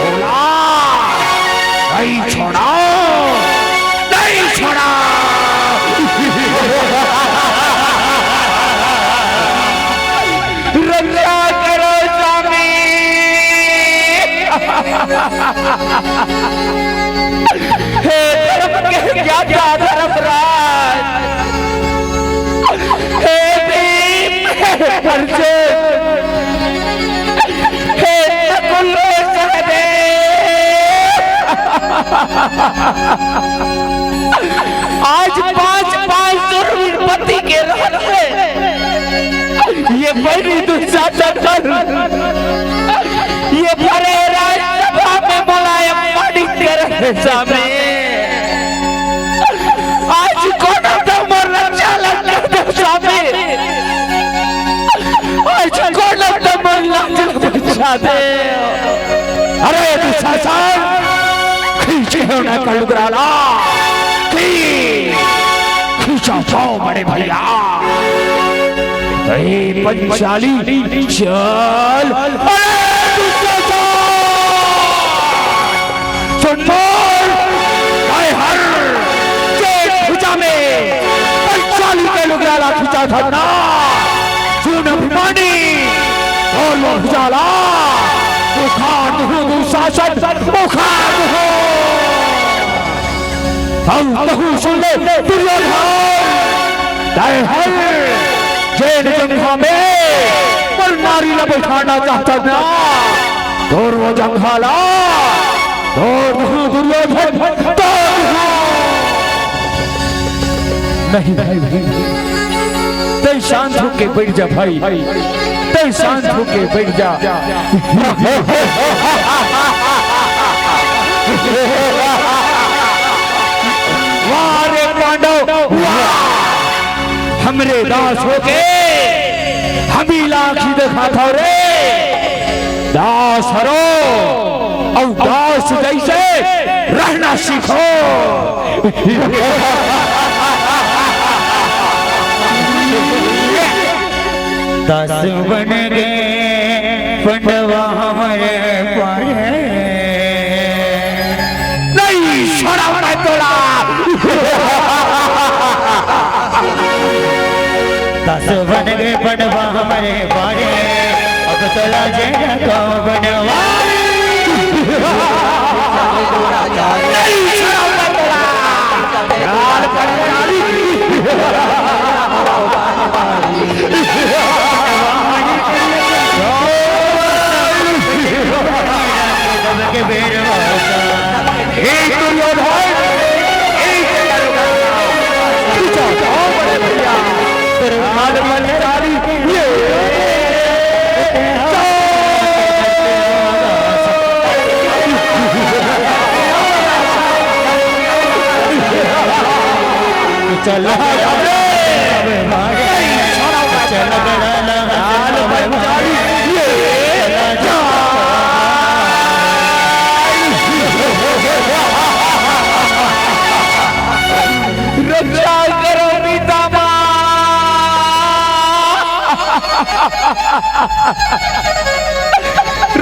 बोला नहीं छोड़ा नहीं छोड़ा रक्षा करो स्वामी हे धर्म के क्या धर्मराज हे भीम हे अर्जुन हे नकुल सहदेव आज 5 दुर्पति के रहते ये बड़ी दुशासन ये बड़े राज्यसभा में मुलायम मानिक के रहे सामने आज कौन तुम रक्षा लगते सामने आज कौन तुम रक्षा दे अरे दुशासन खींचे होना कलुगराला खींचा जाओ बड़े भैया पंचाली चल हर भुजा में पंचाली के लुगराला खींचा था ना सुन अभिमानी और वो भुजाला मुखार शासन मुखार हो हम सुन ले दुर्योधन जैन जंघा में पर नारी न बैठाना चाहता था और वो जंघाला और दुर्योधन नहीं तय शांत होके बैठ जा भाई तय शांत होके बैठ जा वारे पांडव हमरे दास होके हम ही लाखी देखा था रे दास हरो और दास जैसे रहना सीखो दास बन गए पंडवा हमारे पाए नहीं छोड़ा बड़ा तोला दास बन गए पंडवा हमारे पाए अब तला जेना को बनवा चला रक्षा करो पिता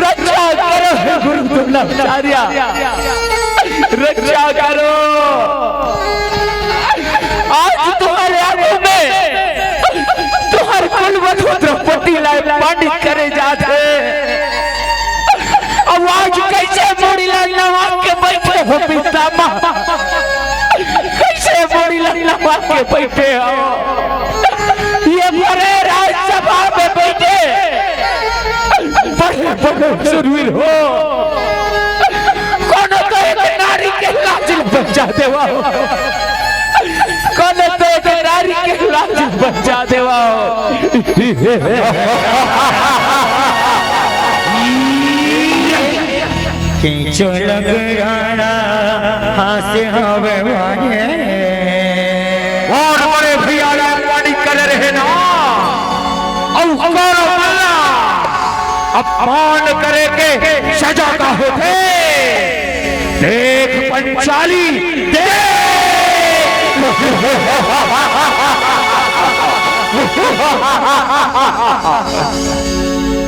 रक्षा करो गुरु दुर्लभाचार्य रक्षा करो आज तुम्हारे आंखों में तुम्हारे कुलवधु द्रौपदी लाए पानी करे जाते अब आज कैसे मोड़ी लगना के बैठे हो पितामह कैसे मोड़ी लगना के बैठे हो ये बड़े राज्यसभा में बैठे बड़े बड़े शूरवीर हो कौन तो एक नारी के लाज बचा देवा हो कौन तो एक नारी के लाज बचा देवा हो खींचो लगराना हासे हवे वागे और बड़े भैया पानी कर रहे ना और करो मल्ला अपमान करे के सजा का होते। देख पंचाली देख।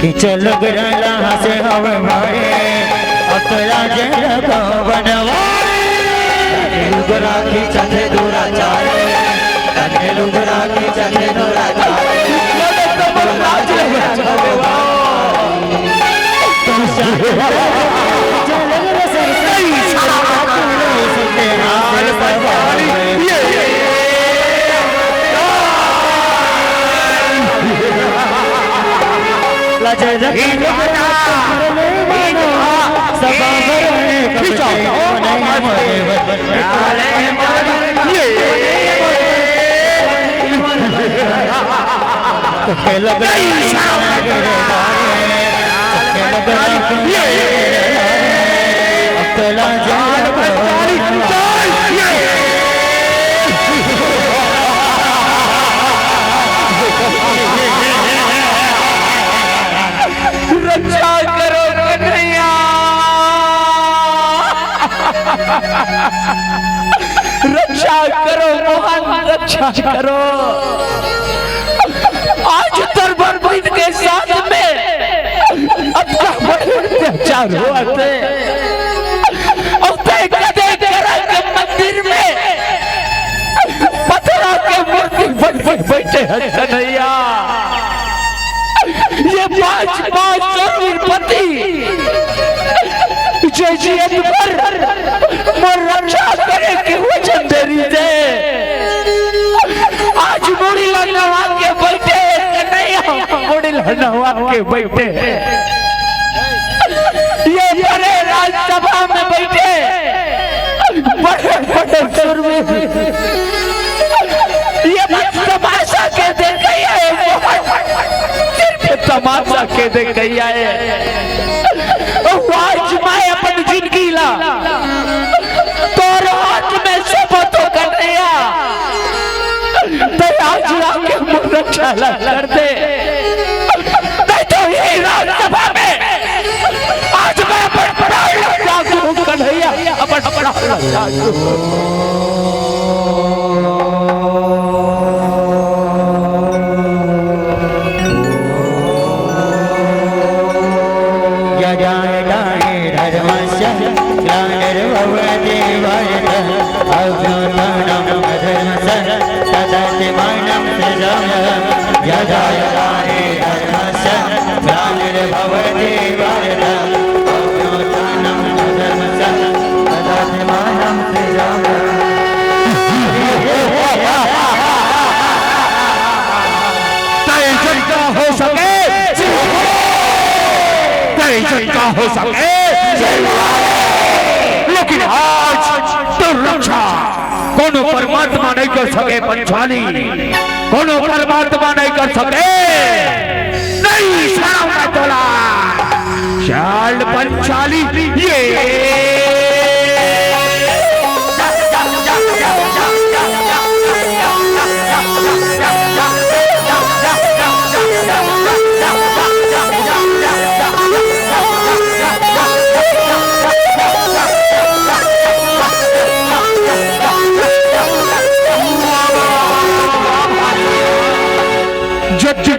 कि चल गरला से हवे मारे अतरा जरा को बनवारे लुगरा की चले दुराचारे तने लुगरा की चले दुराचारे रक्षा करो कन्हैया, रक्षा करो मोहन, रक्षा करो। आज तरबंद के साथ में अपना बड़े अत्याचार हुआ थे। मंदिर में पत्थर के मूर्ति बन बैठे हैं कन्हैया। ये पांच पति जैसे पर रक्षा करे के वचन दे रही थे। आज मुड़ी लगवा के बैठे कन्हैया, मुड़ी लगवा के बैठे। ये बड़े राज्यसभा में बैठे बड़े बड़े शूरवीर ये तमाशा के देख गई है, सिर्फ तमाशा के देख गई है। आज मैं अपनी जिंदगी ला तो हाथ में शपथ कर दिया तो आज आके मुझे रक्षा कर दे। तो ये राज्यसभा में आज मैं बड़ा जागरूक कन्हैया, बड़ा हो सके, लेकिन आज तो रक्षा कोनो परमात्मा नहीं कर सके। पंचाली कोनो परमात्मा नहीं कर सके। नहीं सामना तोला चाल पंचाली ये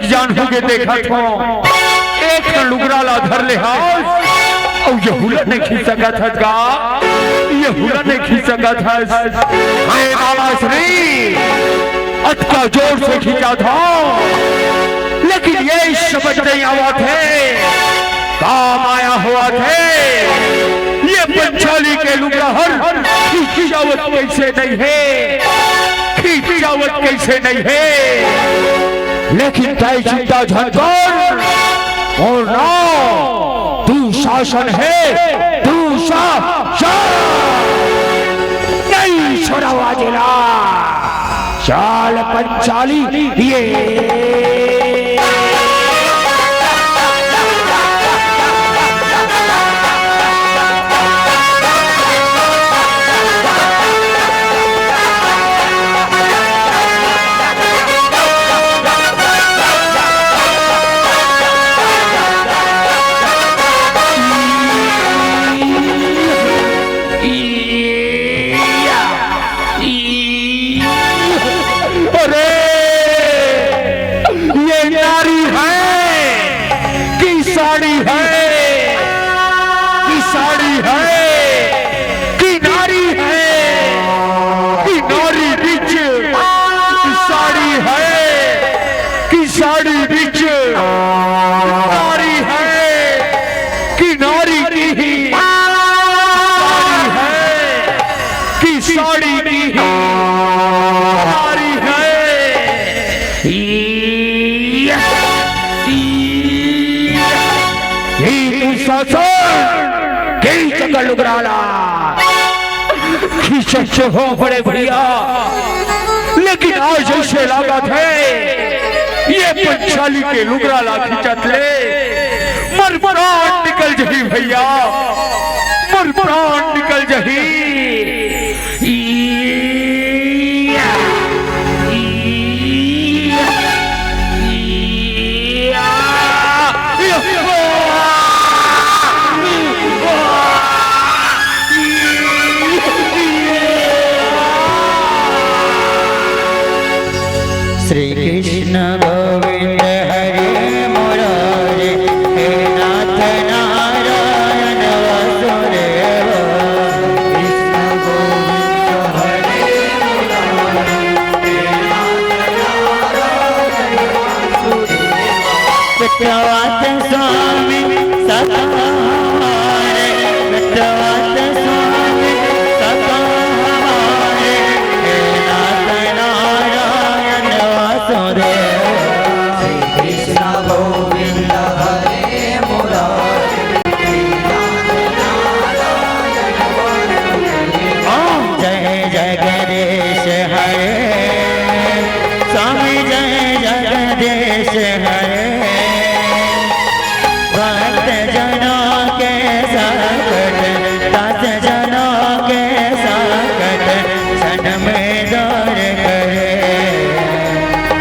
जान हो गए देखा तो एक लुगराला धर ले और ये हुला नहीं खींच सका था गा, ये हुला नहीं खींच सका था। मैं आवाज नहीं अटका जोर से खींचा था, लेकिन ये समझ नहीं आवा थे काम आया हुआ थे। ये पंचाली के लुगरा हर खींचावत कैसे नहीं है, खींचावत कैसे नहीं है। लेकिन तय चिंता झंझोर और ना तू शासन है, तू शासन नहीं छोड़ा जिला चाल पंचाली ये तू शासन कई जगह लुगराला खींच हो बड़े भैया, लेकिन आज ऐसे लागत है ये पंचाली के लुगराला खींचत ले मर प्राण निकल जही भैया, मर प्राण निकल जही। श्री कृष्ण गोविंद हरे मुरारे, हे नाथ नारायण वासुदेव। कृष्ण गोविंद हरे मुरारे, हे नाथ नारायण वासुदेव। विट्ठवात स्वामी सदा हमारे, विट्ठवात स्वामी सदा हमारे, हे नाथ नारायण वासुदेव। श्री कृष्ण गोविंद हरे मुरारे, जय जगदीश हरे स्वामी, जय जगदीश हरे। भक्त जनों के संकट, दास जनों के संकट क्षण में दूर करे।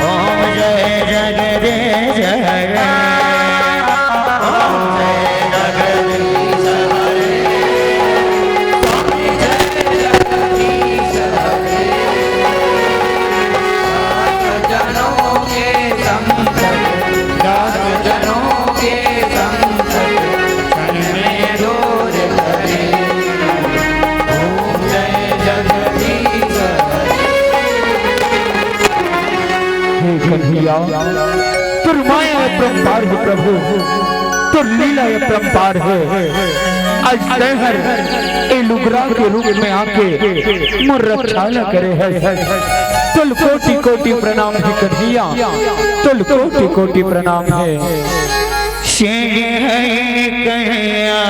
ओम जय जगदीश हरे, ओम जय जगदीश हरे, जनों के संकट, दास जनों के संकट क्षण में दूर करे। ओम जय जगदीश हे कन्हैया, तुर माया अपरंपार है प्रभु, तुर लीला अपरंपार है। आज दहर ए लुगरा के रूप में आके मुर रक्षा न करे है। तुल कोटि कोटि प्रणाम है कन्हैया, तुल कोटि कोटि प्रणाम है। शेर है कन्हैया,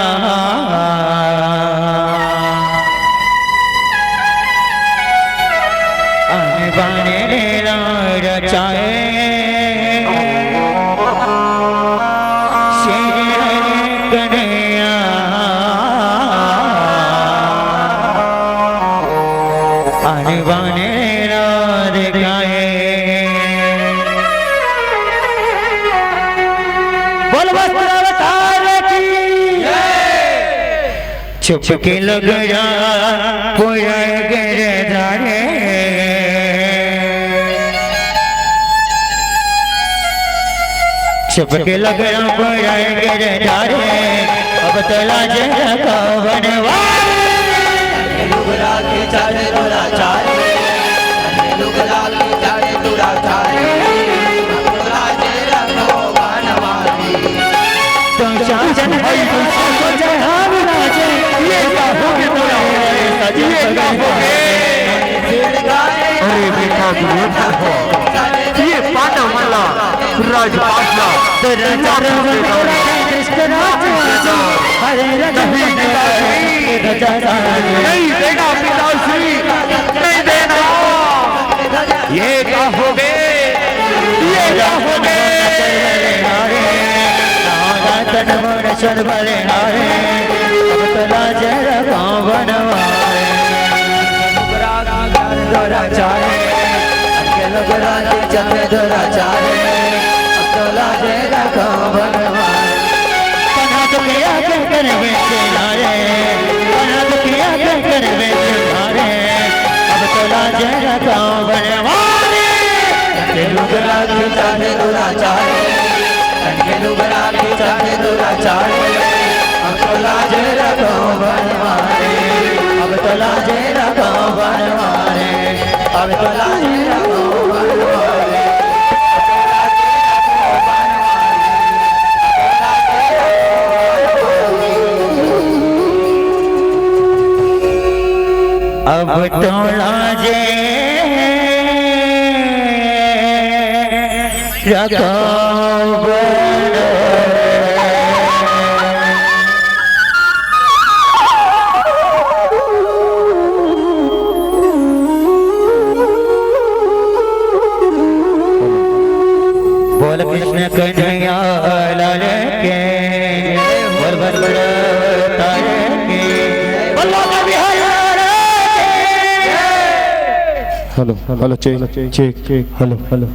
आने बाने लेना रचाए। शेर है कन्हैया, आने बाने लेना दिखाए। बोल वस्त्रावतार की छुप के लग जा पूरा गिरधारे। छुप के लग जा पूरा गिरधारे, अब तो लाज रखा बनवारे। लुगरा के चारे दुराचारी, लुगरा के चारे दुराचारी, लाजे रखो बनवारी। तुम शासन है तो जहान राजे, ये क्या हो गया तोरा, ये क्या हो गया। अरे बेटा ये पाना वाला राजपाशा तेरा चरण मेरा कृष्ण राज, हरे नहीं देगा पिताश्री, नहीं देना। ये क्या हो गए, ये क्या हो गए। तन मन सन भले हारे, अब तो लाज रखा बनवारे। दुराचारी, लुगरा के चारे दुराचारी, अब तो लाजे रखो बनवारी। पना तो किया कर बेचे लारे, पना तो किया कर बेचे लारे, अब तो लाज रखा बनवारे। लुगरा के चारे दुराचारी, लुगरा के चारे दुराचारी, अब तो लाजे रखो बनवारी। अब तो लाजे रखो बनवारी, अब तो लाजे रखो बनवारी। अब तो लाजे रखो कृष्ण कन्हैया लाल के वर वर तारे के बल्ला बिहारी hello hello check check hello hello